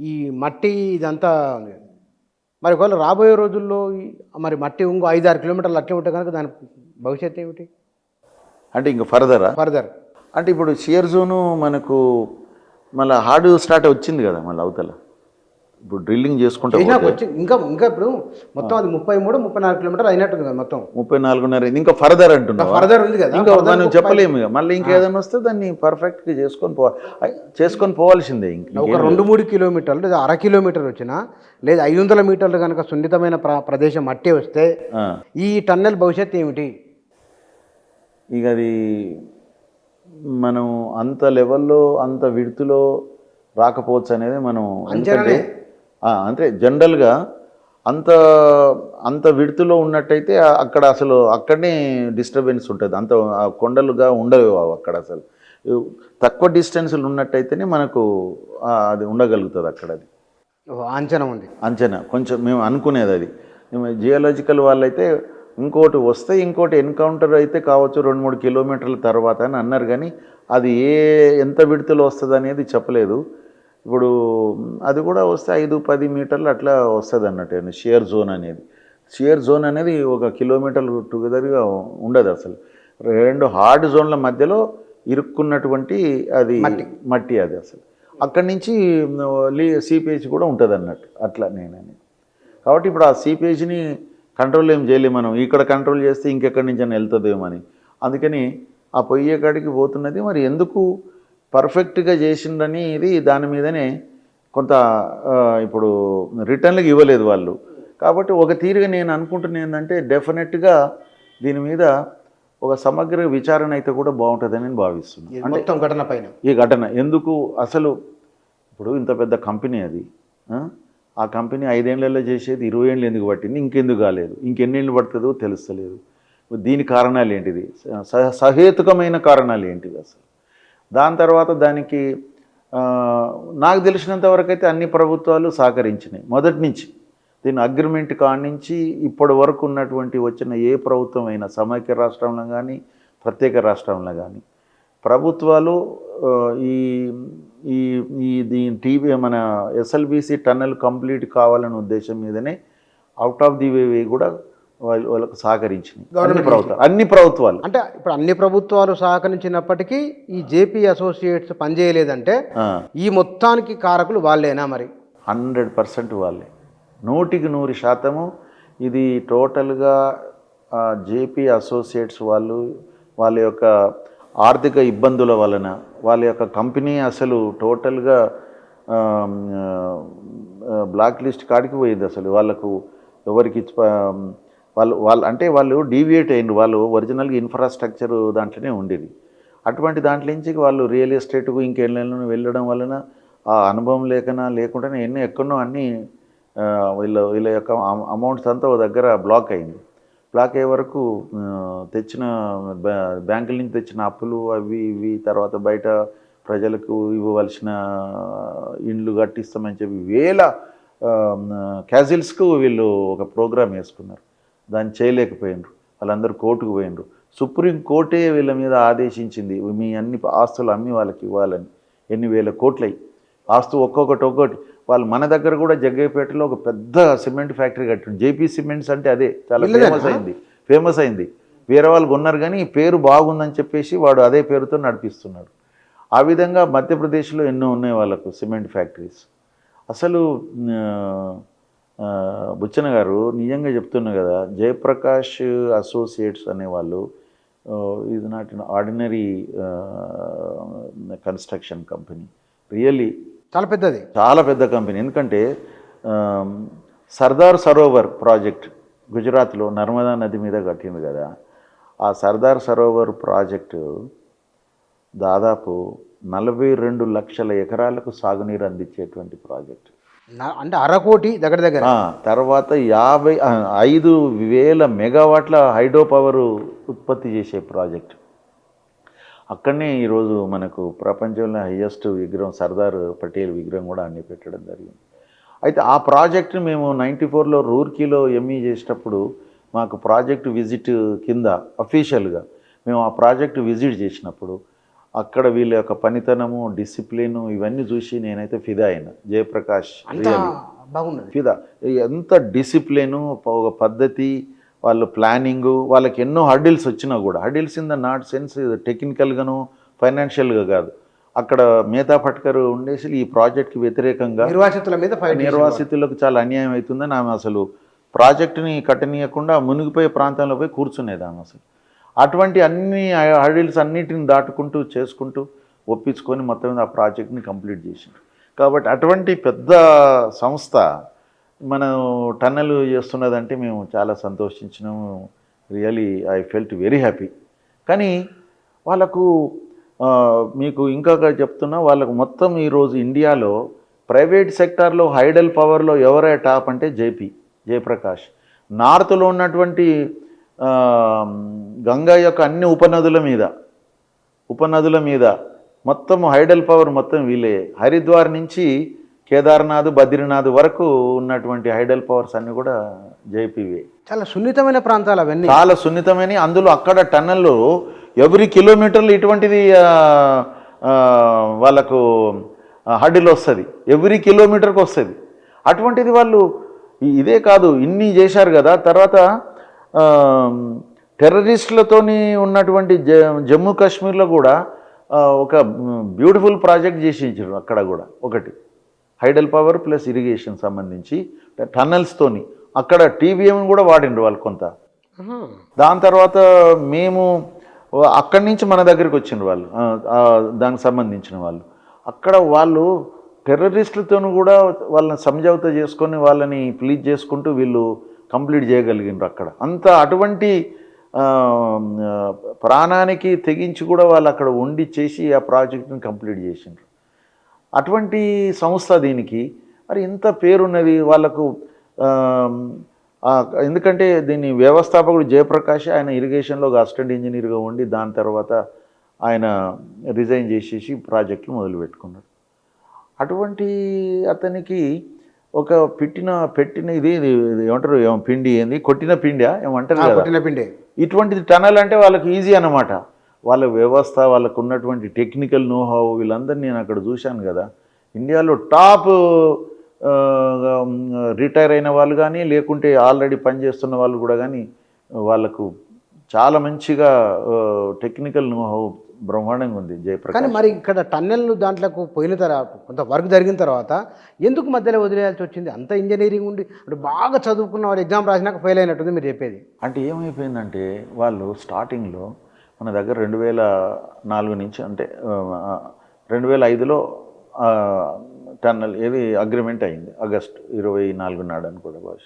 ఈ మట్టి ఇదంతా ఉంది. మరి ఒకవేళ రాబోయే రోజుల్లో మరి మట్టి ఇంకో 5-6 కిలోమీటర్లు అట్లే ఉంటే కనుక దాని భవిష్యత్తు ఏమిటి అంటే ఇంకా ఫర్దరా? ఫర్దర్? అంటే ఇప్పుడు షియర్ జోను మనకు మళ్ళీ హార్డ్ స్టార్ట్ వచ్చింది కదా మళ్ళీ అవతల. ఇప్పుడు డ్రిల్లింగ్ చేసుకుంటే వచ్చి ఇంకా ఇంకా ఇప్పుడు మొత్తం అది 33-34 కిలోమీటర్లు అయినట్టుంది కదా మొత్తం. 34.5 ఇంకా ఫర్దర్ అంటున్నా. ఫర్దర్ ఉంది కదా, ఇంకా మనం చెప్పలేము ఇక. మళ్ళీ ఇంకేదైనా వస్తే దాన్ని పర్ఫెక్ట్గా చేసుకొని పోవాల్సిందే. ఒక 2-3 కిలోమీటర్లు లేదా 1/2 కిలోమీటర్ వచ్చినా లేదా 500 మీటర్లు కనుక సున్నితమైన ప్రదేశం మట్టి వస్తే ఈ టన్నెల్ భవిష్యత్తు ఏమిటి? ఇక అది మనం అంత లెవెల్లో అంత విడుతులో రాకపోవచ్చు అనేది మనం అంచనానే. అంటే జనరల్గా అంత అంత విడుతులో ఉన్నట్టయితే అక్కడ అసలు అక్కడనే డిస్టర్బెన్స్ ఉంటుంది. అంత కొండలుగా ఉండవు అక్కడ. అసలు తక్కువ డిస్టెన్స్లు ఉన్నట్టయితేనే మనకు అది ఉండగలుగుతుంది అక్కడ. అది అంచనా ఉంది. అంచనా కొంచెం మేము అనుకునేది అది. జియోలాజికల్ వాళ్ళైతే ఇంకోటి వస్తే ఇంకోటి ఎన్కౌంటర్ అయితే కావచ్చు 2-3 కిలోమీటర్ల తర్వాత అని అన్నారు. కానీ అది ఎంత విడుదల వస్తుంది అనేది చెప్పలేదు. ఇప్పుడు అది కూడా వస్తే 5-10 మీటర్లు అట్లా వస్తుంది అన్నట్టు షియర్ జోన్ అనేది. షియర్ జోన్ అనేది 1 కిలోమీటర్ టుగెదర్గా ఉండదు అసలు. 2 హార్డ్ జోన్ల మధ్యలో ఇరుక్కున్నటువంటి అది మట్టి అది అసలు. అక్కడి నుంచి సీపేజ్ కూడా ఉంటుంది అన్నట్టు అట్లా నేనని. కాబట్టి ఇప్పుడు ఆ సీపేజ్ని కంట్రోల్ ఏం చేయలేము మనం. ఇక్కడ కంట్రోల్ చేస్తే ఇంకెక్కడి నుంచి అని వెళ్తుందేమో అని. అందుకని ఆ పొయ్యే కాడికి పోతున్నది. మరి ఎందుకు పర్ఫెక్ట్గా చేసిండని ఇది దాని మీదనే కొంత ఇప్పుడు రిటర్న్లకు ఇవ్వలేదు వాళ్ళు. కాబట్టి ఒక తీరుగా నేను అనుకుంటున్నా ఏంటంటే డెఫినెట్గా దీని మీద ఒక సమగ్ర విచారణ అయితే కూడా బాగుంటుందని నేను భావిస్తున్నాను. మొత్తం ఘటన పైన ఈ ఘటన ఎందుకు అసలు ఇప్పుడు ఇంత పెద్ద కంపెనీ అది, ఆ కంపెనీ 5 ఏళ్లలో చేసేది 20 ఏళ్ళు ఎందుకు పట్టింది, ఇంకెందుకు కాలేదు, ఇంకెన్నేళ్ళు పడుతుందో తెలుస్తలేదు. దీని కారణాలు ఏంటిది, సహేతుకమైన కారణాలు ఏంటిది అసలు. దాని తర్వాత దానికి నాకు తెలిసినంత వరకు అయితే అన్ని ప్రభుత్వాలు సహకరించినాయి మొదటి నుంచి. దీని అగ్రిమెంట్ కానించి ఇప్పటి వరకు ఉన్నటువంటి వచ్చిన ఏ ప్రభుత్వం అయినా సమైక్య రాష్ట్రంలో కానీ ప్రత్యేక రాష్ట్రంలో కానీ ప్రభుత్వాలు ఈ ఈ ఈ దీని టీవీ మన ఎస్ఎల్బీసీ టన్నెల్ కంప్లీట్ కావాలనే ఉద్దేశం మీదనే అవుట్ ఆఫ్ ది వే కూడా వాళ్ళకు సహకరించినాయి అన్ని ప్రభుత్వాలు. అంటే ఇప్పుడు అన్ని ప్రభుత్వాలు సహకరించినప్పటికీ ఈ జేపీ అసోసియేట్స్ పనిచేయలేదంటే ఈ మొత్తానికి కారకులు వాళ్ళేనా? మరి 100% వాళ్ళే, 100% ఇది టోటల్గా జేపీ అసోసియేట్స్ వాళ్ళు వాళ్ళ యొక్క ఆర్థిక ఇబ్బందుల వలన వాళ్ళ యొక్క కంపెనీ అసలు టోటల్గా బ్లాక్ లిస్ట్ కాడికి పోయింది. అసలు వాళ్ళకు ఎవరికి వాళ్ళు డీవియేట్ అయ్యిండ్రు. వాళ్ళు ఒరిజినల్గా ఇన్ఫ్రాస్ట్రక్చర్ దాంట్లోనే ఉండేది. అటువంటి దాంట్లో నుంచి వాళ్ళు రియల్ ఎస్టేట్కు ఇంకెళ్ళను వెళ్ళడం వలన ఆ అనుభవం లేకుండానే ఎక్కడో అన్నీ వీళ్ళ యొక్క అమౌంట్స్ అంతా ఒక దగ్గర బ్లాక్ అయింది. బ్లాక్ అయ్యే వరకు తెచ్చిన బ్యాంకుల నుంచి తెచ్చిన అప్పులు అవి ఇవి, తర్వాత బయట ప్రజలకు ఇవ్వవలసిన ఇండ్లు కట్టిస్తామని చెప్పి వేల క్యాజిల్స్కు వీళ్ళు ఒక ప్రోగ్రామ్ వేసుకున్నారు. దాన్ని చేయలేకపోయినరు. వాళ్ళందరూ కోర్టుకు పోయినరు. సుప్రీం కోర్టే వీళ్ళ మీద ఆదేశించింది మీ అన్ని ఆస్తులు అమ్మి వాళ్ళకి ఇవ్వాలని. ఎన్ని వేల కోట్లయి ఆస్తు ఒక్కొక్కటి. వాళ్ళు మన దగ్గర కూడా జగ్గయ్యపేటలో ఒక పెద్ద సిమెంట్ ఫ్యాక్టరీ కట్టిండు. జేపీ సిమెంట్స్ అంటే అదే చాలా ఫేమస్ అయింది. వేరే వాళ్ళు కొన్నారు కానీ పేరు బాగుందని చెప్పేసి వాడు అదే పేరుతో నడిపిస్తున్నాడు. ఆ విధంగా మధ్యప్రదేశ్లో ఎన్నో ఉన్నాయి వాళ్ళకు సిమెంట్ ఫ్యాక్టరీస్. అసలు బుచ్చన్న గారు నిజంగా చెప్తున్నా కదా, జయప్రకాష్ అసోసియేట్స్ అనేవాళ్ళు ఇది not ordinary construction company. Really చాలా పెద్ద కంపెనీ. ఎందుకంటే సర్దార్ సరోవర్ ప్రాజెక్ట్ గుజరాత్లో నర్మదా నది మీద కట్టింది కదా, ఆ సర్దార్ సరోవర్ ప్రాజెక్టు దాదాపు 42 లక్షల ఎకరాలకు సాగునీరు అందించేటువంటి ప్రాజెక్టు. అంటే 1/2 కోటి దగ్గర. తర్వాత 55,000 మెగావాట్ల హైడ్రో పవర్ ఉత్పత్తి చేసే ప్రాజెక్టు. అక్కడనే ఈరోజు మనకు ప్రపంచంలో హైయెస్ట్ విగ్రహం సర్దార్ పటేల్ విగ్రహం కూడా అన్ని పెట్టడం జరిగింది. అయితే ఆ ప్రాజెక్టుని మేము 94లో రూర్కీలో ఎంఈ చేసేటప్పుడు మాకు ప్రాజెక్టు విజిట్ కింద అఫీషియల్గా మేము ఆ ప్రాజెక్టు విజిట్ చేసినప్పుడు అక్కడ వీళ్ళ యొక్క పనితనము, డిసిప్లిన్ ఇవన్నీ చూసి నేనైతే ఫిదా అయినా. జయప్రకాష్ అంతా బాగున్నది. ఫిదా. ఎంత డిసిప్లిను, ఒక పద్ధతి, వాళ్ళు ప్లానింగు, వాళ్ళకి ఎన్నో హర్డిల్స్ వచ్చినా కూడా, hurdles in the not sense టెక్నికల్గాను ఫైనాన్షియల్గా కాదు. అక్కడ మేతా పట్కర్ ఉండేసి ఈ ప్రాజెక్ట్కి వ్యతిరేకంగా నిర్వాసితుల మీద నిర్వాసితులకు చాలా అన్యాయం అవుతుందని ఆమె అసలు ప్రాజెక్టుని కట్టనీయకుండా మునిగిపోయే ప్రాంతంలో పోయి కూర్చునేది ఆమె అసలు. అటువంటి అన్ని హర్డిల్స్ అన్నిటిని దాటుకుంటూ చేసుకుంటూ ఒప్పించుకొని మొత్తం మీద ఆ ప్రాజెక్ట్ని కంప్లీట్ చేసింది. కాబట్టి అటువంటి పెద్ద సంస్థ మనం టన్నెల్ చేస్తున్నదంటే మేము చాలా సంతోషించినాము. Really I felt very happy. కానీ వాళ్ళకు మీకు ఇంకా చెప్తున్నా, వాళ్ళకు మొత్తం ఈరోజు ఇండియాలో ప్రైవేట్ సెక్టార్లో హైడల్ పవర్లో ఎవరే టాప్ అంటే జయప్రకాష్. నార్త్లో ఉన్నటువంటి గంగా యొక్క అన్ని ఉపనదుల మీద మొత్తం హైడల్ పవర్ మొత్తం వీలే. హరిద్వార్ నుంచి కేదార్నాథ్, బద్రీనాథ్ వరకు ఉన్నటువంటి హైడల్ పవర్స్ అన్నీ కూడా జేపీవే. చాలా సున్నితమైన ప్రాంతాలు అవన్నీ, చాలా సున్నితమైన. అందులో అక్కడ టన్నెల్లో ఎవ్రీ కిలోమీటర్లు ఇటువంటిది వాళ్ళకు హర్డిల్ వస్తుంది, ఎవ్రీ కిలోమీటర్కి వస్తుంది. అటువంటిది వాళ్ళు ఇదే కాదు ఇన్ని చేశారు కదా. తర్వాత టెర్రరిస్టులతోని ఉన్నటువంటి జమ్మూ కాశ్మీర్లో కూడా ఒక బ్యూటిఫుల్ ప్రాజెక్ట్ చేసి ఇచ్చారు. అక్కడ కూడా ఒకటి హైడల్ పవర్ ప్లస్ ఇరిగేషన్ సంబంధించి టన్నెల్స్తోని అక్కడ టీవీఎం కూడా వాడిండ్రు వాళ్ళు కొంత. దాని తర్వాత మేము అక్కడి నుంచి మన దగ్గరికి వచ్చిండ్రు వాళ్ళు, దానికి సంబంధించిన వాళ్ళు. అక్కడ వాళ్ళు టెర్రరిస్టులతో కూడా వాళ్ళని సమझौता చేసుకొని వాళ్ళని ప్లీజ్ చేసుకుంటూ వీళ్ళు కంప్లీట్ చేయగలిగినారు అక్కడ. అంత అటువంటి ప్రాణానికి తెగించి కూడా వాళ్ళు అక్కడ ఉండి చేసి ఆ ప్రాజెక్టుని కంప్లీట్ చేసిండ్రు. అటువంటి సంస్థ దీనికి మరి ఇంత పేరున్నది వాళ్ళకు. ఎందుకంటే దీని వ్యవస్థాపకుడు జయప్రకాష్, ఆయన ఇరిగేషన్లో ఒక అసిస్టెంట్ ఇంజనీర్గా ఉండి దాని తర్వాత ఆయన రిజైన్ చేసేసి ప్రాజెక్టులు మొదలుపెట్టుకున్నాడు. అటువంటి అతనికి ఒక పెట్టిన ఇది ఏమంటారు, పిండి ఏంది, కొట్టిన పిండి ఏమంటారు, కొట్టిన పిండి. ఇటువంటిది టనల్ అంటే వాళ్ళకి ఈజీ అన్నమాట. వాళ్ళ వ్యవస్థ, వాళ్ళకు ఉన్నటువంటి టెక్నికల్ నోహావ్, వీళ్ళందరినీ నేను అక్కడ చూశాను కదా. ఇండియాలో టాప్ రిటైర్ అయిన వాళ్ళు కానీ, లేకుంటే ఆల్రెడీ పనిచేస్తున్న వాళ్ళు కూడా కానీ వాళ్ళకు చాలా మంచిగా టెక్నికల్ నోహావ్ బ్రహ్మాండంగా ఉంది జయప్రకాష్. కానీ మరి ఇక్కడ టన్నెల్ దాంట్లోకి పోయిన తర్వాత కొంత వర్క్ జరిగిన తర్వాత ఎందుకు మధ్యలో వదిలేయాల్సి వచ్చింది? అంత ఇంజనీరింగ్ ఉండి అంటే బాగా చదువుకున్న వాళ్ళు ఎగ్జామ్ రాసినాక ఫెయిల్ అయినట్టుంది మీరు చెప్పేది. అంటే ఏమైపోయిందంటే వాళ్ళు స్టార్టింగ్లో మన దగ్గర 2004 నుంచి అంటే 2005లో టన్నల్ ఏది అగ్రిమెంట్ అయింది, ఆగస్టు 24 నాడు అనుకోండి భాష.